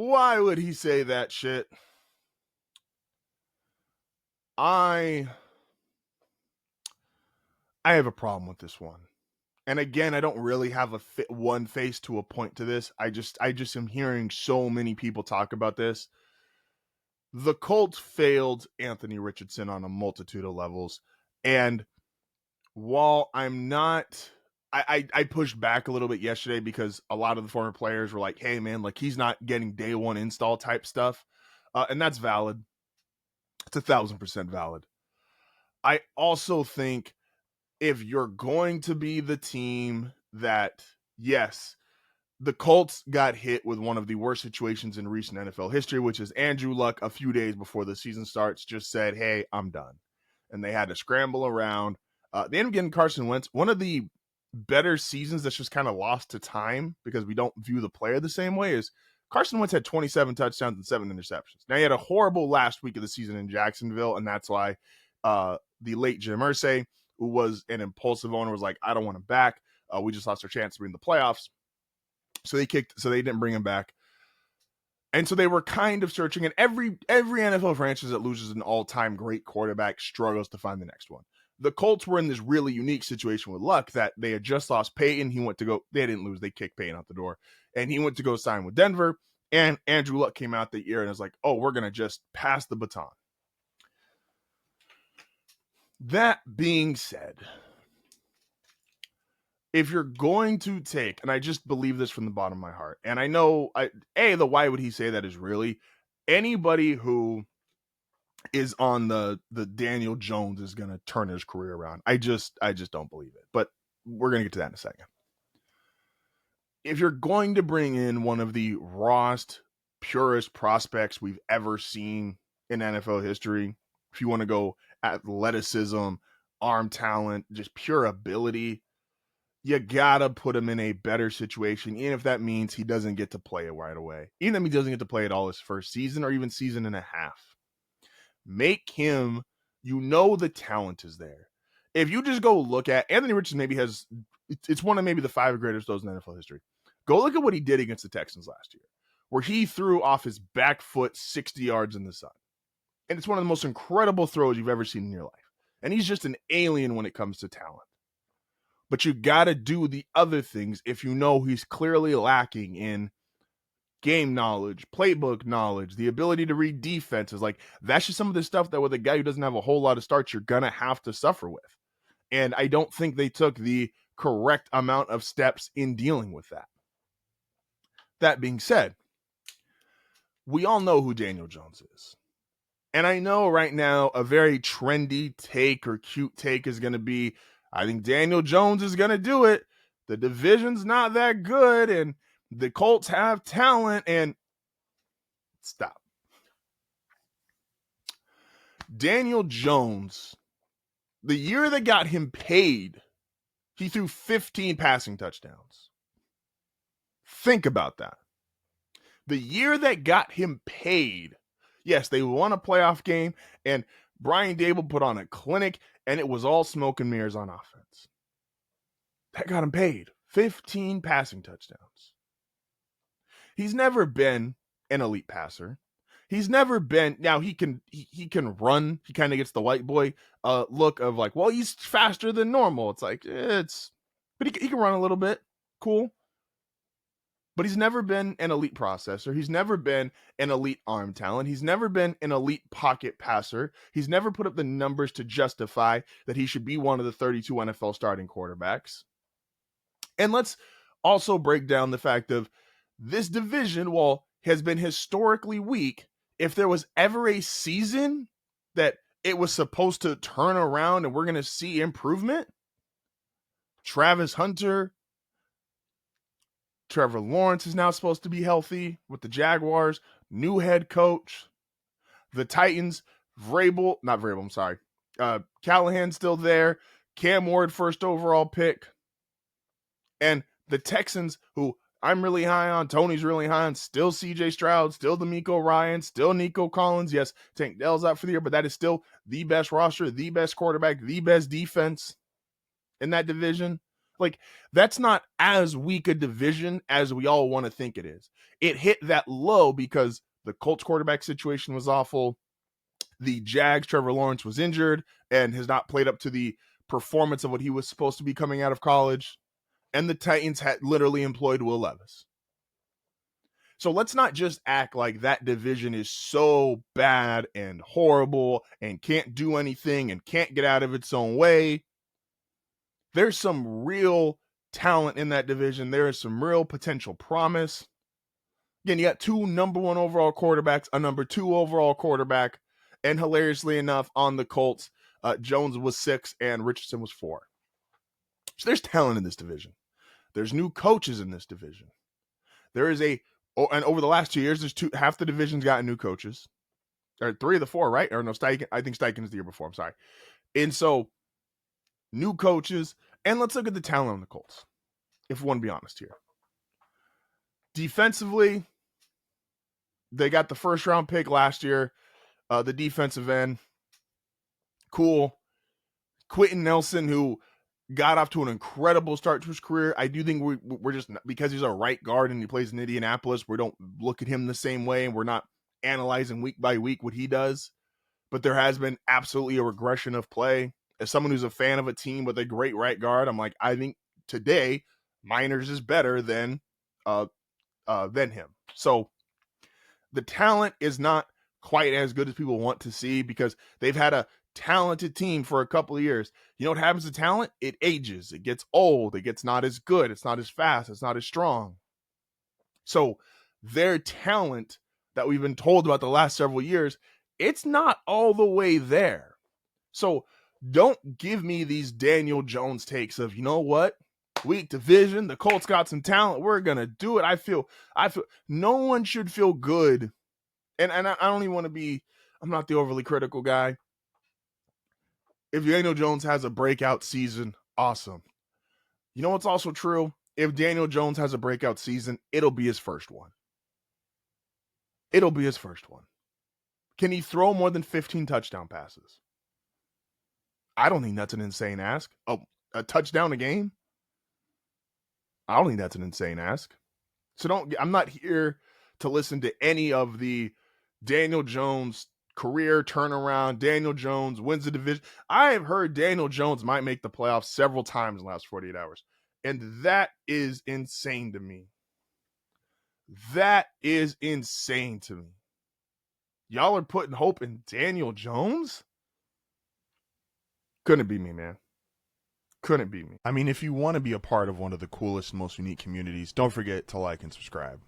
Why would he say that shit? I have a problem with this one. And again, I don't really have one face to a point to this. I just am hearing so many people talk about this. The Colts failed Anthony Richardson on a multitude of levels. And while I'm not, I pushed back a little bit yesterday because a lot of the former players were like, hey, man, like he's not getting day one install type stuff. And that's valid. It's 1,000% valid. I also think if you're going to be the team that, yes, the Colts got hit with one of the worst situations in recent NFL history, which is Andrew Luck a few days before the season starts just said, hey, I'm done. And they had to scramble around. They ended up getting Carson Wentz. One of the better seasons that's just kind of lost to time because we don't view the player the same way is Carson Wentz had 27 touchdowns and 7 interceptions. Now, he had a horrible last week of the season in Jacksonville, and that's why the late Jim Irsay, who was an impulsive owner, was like, I don't want him back. We just lost our chance to be in the playoffs. So they didn't bring him back. And so they were kind of searching, and every NFL franchise that loses an all-time great quarterback struggles to find the next one. The Colts were in this really unique situation with Luck that they had just lost Peyton. They didn't lose. They kicked Peyton out the door. And he went to go sign with Denver. And Andrew Luck came out the year and was like, oh, we're going to just pass the baton. That being said, if you're going to take, and I just believe this from the bottom of my heart, and I know, the why would he say that is really anybody who is on the Daniel Jones is going to turn his career around. I just don't believe it, but we're going to get to that in a second. If you're going to bring in one of the rawest, purest prospects we've ever seen in NFL history, if you want to go athleticism, arm talent, just pure ability, you gotta put him in a better situation, even if that means he doesn't get to play it right away. Even if he doesn't get to play it all his first season or even season and a half. Make him, the talent is there. If you just go look at Anthony Richardson, it's one of maybe the 5 greatest throws in NFL history. Go look at what he did against the Texans last year, where he threw off his back foot 60 yards in the sun. And it's one of the most incredible throws you've ever seen in your life. And he's just an alien when it comes to talent. But you got to do the other things if you know he's clearly lacking in game knowledge, playbook knowledge, the ability to read defenses. Like, that's just some of the stuff that with a guy who doesn't have a whole lot of starts, you're going to have to suffer with. And I don't think they took the correct amount of steps in dealing with that. That being said, we all know who Daniel Jones is. And I know right now a very trendy take or cute take is going to be, I think Daniel Jones is going to do it. The division's not that good, and the Colts have talent, and stop. Daniel Jones, the year that got him paid, he threw 15 passing touchdowns. Think about that. The year that got him paid, yes, they won a playoff game, and Brian Daboll put on a clinic, and it was all smoke and mirrors on offense. That got him paid. 15 passing touchdowns. He's never been an elite passer. He's never been, now he can run. He kind of gets the white boy look of like, well, he's faster than normal. It's like, but he can run a little bit. Cool. But he's never been an elite processor. He's never been an elite arm talent. He's never been an elite pocket passer. He's never put up the numbers to justify that he should be one of the 32 NFL starting quarterbacks. And let's also break down the fact of this division, while has been historically weak, if there was ever a season that it was supposed to turn around and we're going to see improvement, Travis Hunter, Trevor Lawrence is now supposed to be healthy with the Jaguars, new head coach, the Titans, Callahan's still there, Cam Ward, first overall pick, and the Texans, who I'm really high on, Tony's really high on, still CJ Stroud, still D'Amico Ryan, still Nico Collins. Yes, Tank Dell's out for the year, but that is still the best roster, the best quarterback, the best defense in that division. Like, that's not as weak a division as we all want to think it is. It hit that low because the Colts quarterback situation was awful. The Jags, Trevor Lawrence was injured and has not played up to the performance of what he was supposed to be coming out of college. And the Titans had literally employed Will Levis. So let's not just act like that division is so bad and horrible and can't do anything and can't get out of its own way. There's some real talent in that division. There is some real potential promise. Again, you got 2 number 1 overall quarterbacks, a number 2 overall quarterback, and hilariously enough, on the Colts, Jones was 6 and Richardson was 4. So there's talent in this division. There's new coaches in this division. There is and over the last 2 years, there's half the division's gotten new coaches. Or 3 of the 4, right? Or no, Steichen, I think Steichen is the year before. I'm sorry. And so, new coaches, and let's look at the talent on the Colts, if we want to be honest here. Defensively, they got the first round pick last year, the defensive end. Cool. Quentin Nelson, who got off to an incredible start to his career. I do think we're just, because he's a right guard and he plays in Indianapolis, we don't look at him the same way, and we're not analyzing week by week what he does. But there has been absolutely a regression of play. As someone who's a fan of a team with a great right guard, I'm like, I think today Miners is better than him. So the talent is not quite as good as people want to see because they've had a talented team for a couple of years. You know what happens to talent? It ages. It gets old. It gets not as good. It's not as fast. It's not as strong. So their talent that we've been told about the last several years, it's not all the way there. So don't give me these Daniel Jones takes of, you know what? Weak division. The Colts got some talent. We're going to do it. I feel no one should feel good. And I don't even want to be, I'm not the overly critical guy. If Daniel Jones has a breakout season, awesome. You know what's also true? If Daniel Jones has a breakout season, it'll be his first one. It'll be his first one. Can he throw more than 15 touchdown passes? I don't think that's an insane ask. Oh, a touchdown a game? I don't think that's an insane ask. So I'm not here to listen to any of the Daniel Jones career turnaround. Daniel Jones wins the division. I have heard Daniel Jones might make the playoffs several times in the last 48 hours. And that is insane to me. That is insane to me. Y'all are putting hope in Daniel Jones? Couldn't be me, man. Couldn't be me. I mean, if you want to be a part of one of the coolest, most unique communities, don't forget to like and subscribe.